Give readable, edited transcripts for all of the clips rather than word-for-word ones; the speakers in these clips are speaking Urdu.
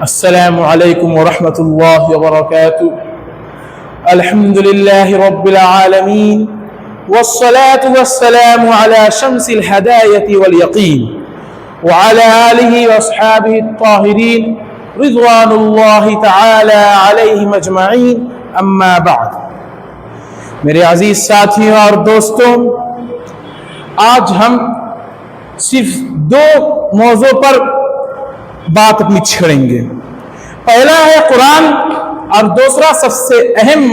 السلام علیکم ورحمۃ اللہ وبرکاتہ. الحمد للہ رب العالمین والصلاة والسلام على شمس الہدایة والیقین وعلى آلہ واصحابہ الطاہرین رضوان اللہ تعالی علیہم اجمعین. اما بعد، میرے عزیز ساتھیوں اور دوستوں، آج ہم صرف دو موضوع پر بات اپنی چھیڑیں گے. پہلا ہے قرآن، اور دوسرا سب سے اہم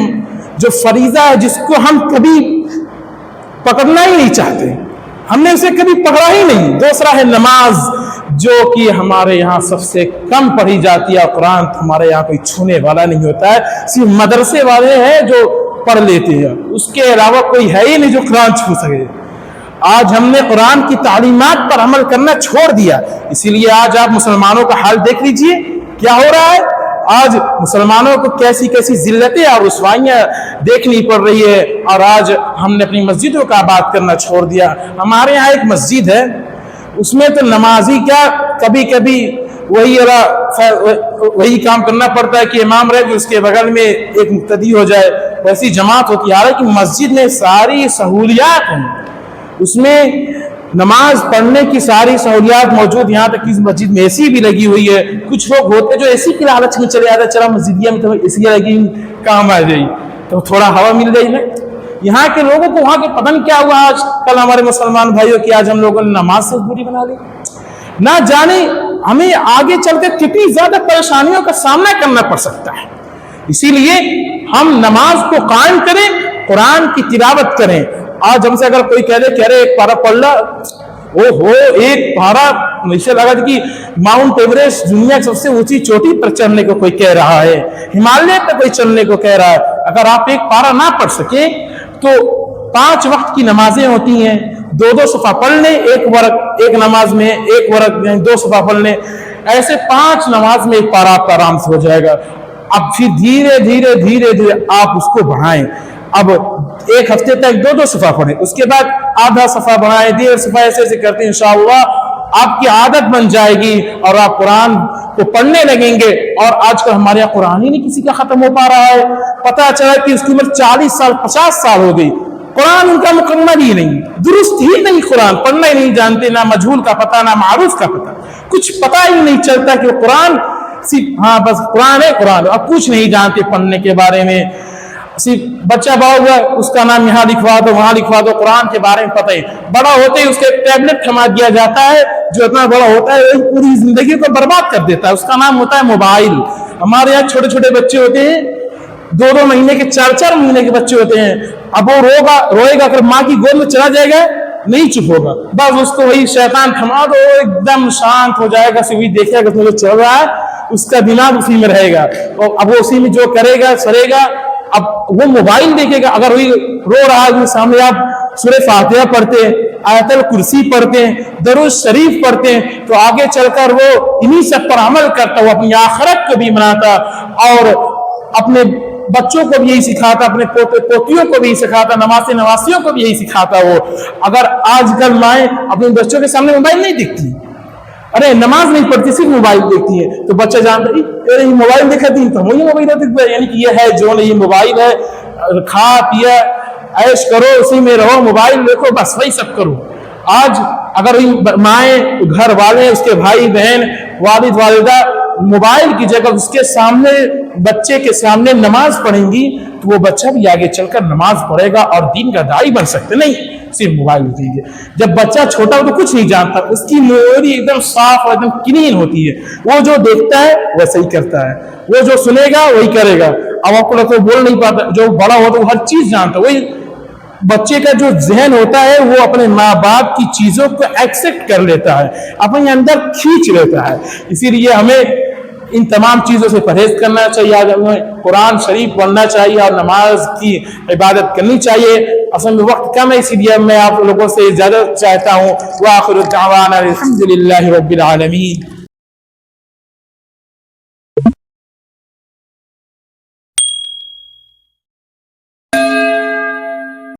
جو فریضہ ہے جس کو ہم کبھی پکڑنا ہی نہیں چاہتے، ہم نے اسے کبھی پکڑا ہی نہیں. دوسرا ہے نماز، جو کہ ہمارے یہاں سب سے کم پڑھی جاتی ہے. قرآن ہمارے یہاں کوئی چھونے والا نہیں ہوتا ہے، صرف مدرسے والے ہیں جو پڑھ لیتے ہیں، اس کے علاوہ کوئی ہے ہی نہیں جو قرآن چھو سکے. آج ہم نے قرآن کی تعلیمات پر عمل کرنا چھوڑ دیا. اسی لیے آج آپ مسلمانوں کا حال دیکھ لیجئے کیا ہو رہا ہے. آج مسلمانوں کو کیسی کیسی ذلتیں اور رسوائیاں دیکھنی پڑ رہی ہے، اور آج ہم نے اپنی مسجدوں کا بات کرنا چھوڑ دیا. ہمارے یہاں ایک مسجد ہے، اس میں تو نمازی کیا کبھی کبھی وہی کام کرنا پڑتا ہے کہ امام رہے کہ اس کے بغل میں ایک مقتدی ہو جائے، ویسی جماعت ہوتی ہے. حالانکہ مسجد میں ساری سہولیات ہیں، اس میں نماز پڑھنے کی ساری سہولیات موجود. یہاں تک کہ اس مسجد میں اے سی بھی لگی ہوئی ہے. کچھ لوگ ہوتے جو اے سی کی لالچ میں چلے آتے، چلا مسجدیہ میں تو اے سی لگی کام آ جائے تو تھوڑا ہوا مل جائے نا. یہاں کے لوگوں کو وہاں کے پتہ نہیں کیا ہوا آج کل ہمارے مسلمان بھائیوں کی، آج ہم لوگوں نے نماز سے دوری بنا لی. نہ جانے ہمیں آگے چل کے کتنی زیادہ پریشانیوں کا سامنا کرنا پڑ سکتا ہے. اسی لیے ہم نماز کو قائم کریں، قرآن کی تلاوت کریں. آج ہم سے اگر کوئی کہہ دے کہ ارے ایک پارا پڑھ لا، ایک پارا مجھے لگا کہ ماؤنٹ ایوریسٹ دنیا کی سب سے اونچی چوٹی پر چڑھنے کو کوئی کہہ رہا ہے، ہمالیہ پہ کوئی چلنے کو کہہ رہا ہے. اگر آپ ایک پارا نہ پڑھ سکے تو 5 وقت کی نمازیں ہوتی ہیں، 2 صفحہ پڑھ لیں، ایک نماز میں 1 ورق 2 صفحہ پڑھ لیں، ایسے 5 نماز میں ایک پارا آپ کا آرام سے ہو جائے گا. اب پھر دھیرے دھیرے آپ اس کو بڑھائیں. اب 1 ہفتے تک 2 صفحہ پڑھیں، اس کے بعد آدھا صفحہ بڑھائیں، 1.5 صفحہ ایسے کرتے ہیں. انشاءاللہ آپ کی عادت بن جائے گی اور آپ قرآن کو پڑھنے لگیں گے. اور آج کل ہمارے یہاں قرآن ہی نہیں کسی کا ختم ہو پا رہا ہے. پتہ چلا کہ اس کی عمر 40 سال 50 سال ہو گئی، قرآن ان کا مکمل ہی نہیں، درست ہی نہیں، قرآن پڑھنا ہی نہیں جانتے. نہ مجہول کا پتہ، نہ معروف کا پتہ، کچھ پتہ ہی نہیں چلتا کہ قرآن صرف بس قرآن ہے، قرآن. اب کچھ نہیں جانتے پڑھنے کے بارے میں. صرف بچہ بڑا ہوا اس کا نام یہاں لکھوا دو وہاں لکھوا دو، قرآن کے بارے میں پتہ ہی. بڑا ہوتے ہی اس کے ٹیبلٹ تھما دیا جاتا ہے، جو اتنا بڑا ہوتا ہے وہی پوری زندگی کو برباد کر دیتا ہے. اس کا نام ہوتا ہے موبائل. ہمارے یہاں چھوٹے چھوٹے بچے ہوتے ہیں، 2 مہینے کے 4 مہینے کے بچے ہوتے ہیں. اب وہ روئے گا اگر ماں کی گود میں چلا جائے گا نہیں چپ ہوگا، بس اس کو وہی شیطان تھما دو، ایک دم شانت ہو جائے گا. وہی دیکھے گا اس میں جو چل رہا ہے، اس کا دماغ اسی میں رہے گا. اب وہ اسی میں جو کرے گا سرے گا. اب وہ موبائل دیکھے گا، اگر وہی رو رہا ہے سامنے آپ سورہ فاتحہ پڑھتے ہیں، آیت الکرسی پڑھتے ہیں، درود شریف پڑھتے ہیں، تو آگے چل کر وہ انہی سب پر عمل کرتا، وہ اپنی آخرت کو بھی بناتا اور اپنے بچوں کو بھی یہی سکھاتا، اپنے پوتے پوتیوں کو بھی یہی سکھاتا، نواسیوں کو بھی یہی سکھاتا. وہ اگر آج کل مائیں اپنے بچوں کے سامنے موبائل نہیں دیکھتی، ارے نماز نہیں پڑھتی، صرف موبائل دیکھتی ہے، تو بچہ جانتا ہے یہ موبائل دکھاتی تو وہی موبائل دیکھتا ہے. یعنی کہ یہ ہے جو نہیں، موبائل ہے، کھا پیا عیش کرو اسی میں رہو، موبائل دیکھو، بس وہی سب کرو. آج اگر مائیں، گھر والے، اس کے بھائی بہن، والد والدہ موبائل کی جگہ اس کے سامنے، بچے کے سامنے نماز پڑھیں گی تو وہ بچہ بھی آگے چل کر نماز پڑھے گا اور دین کا داعی بن سکتے. نہیں صرف موبائل دیجیے. جب بچہ چھوٹا ہو تو کچھ نہیں جانتا، اس کی میموری ایک دم صاف اور ایک دم کلین ہوتی ہے. وہ جو دیکھتا ہے ویسے ہی کرتا ہے، وہ جو سنے گا وہی کرے گا. اب آپ کو لگتا ہے بول نہیں پاتا، جو بڑا ہوتا ہے وہ ہر چیز جانتا ہے. وہی بچے کا جو ذہن ہوتا ہے وہ اپنے ماں باپ کی چیزوں کو ایکسپٹ کر لیتا ہے، اپنے اندر کھینچ لیتا ہے. اسی لیے ہمیں ان تمام چیزوں سے پرہیز کرنا چاہیے. آج ہمیں قرآن شریف پڑھنا چاہیے اور نماز کی عبادت کرنی چاہیے. اصل میں وقت کم ہے، اسی لیے میں آپ لوگوں سے اجازت چاہتا ہوں. وآخر دعوانا الحمد للہ رب العالمین.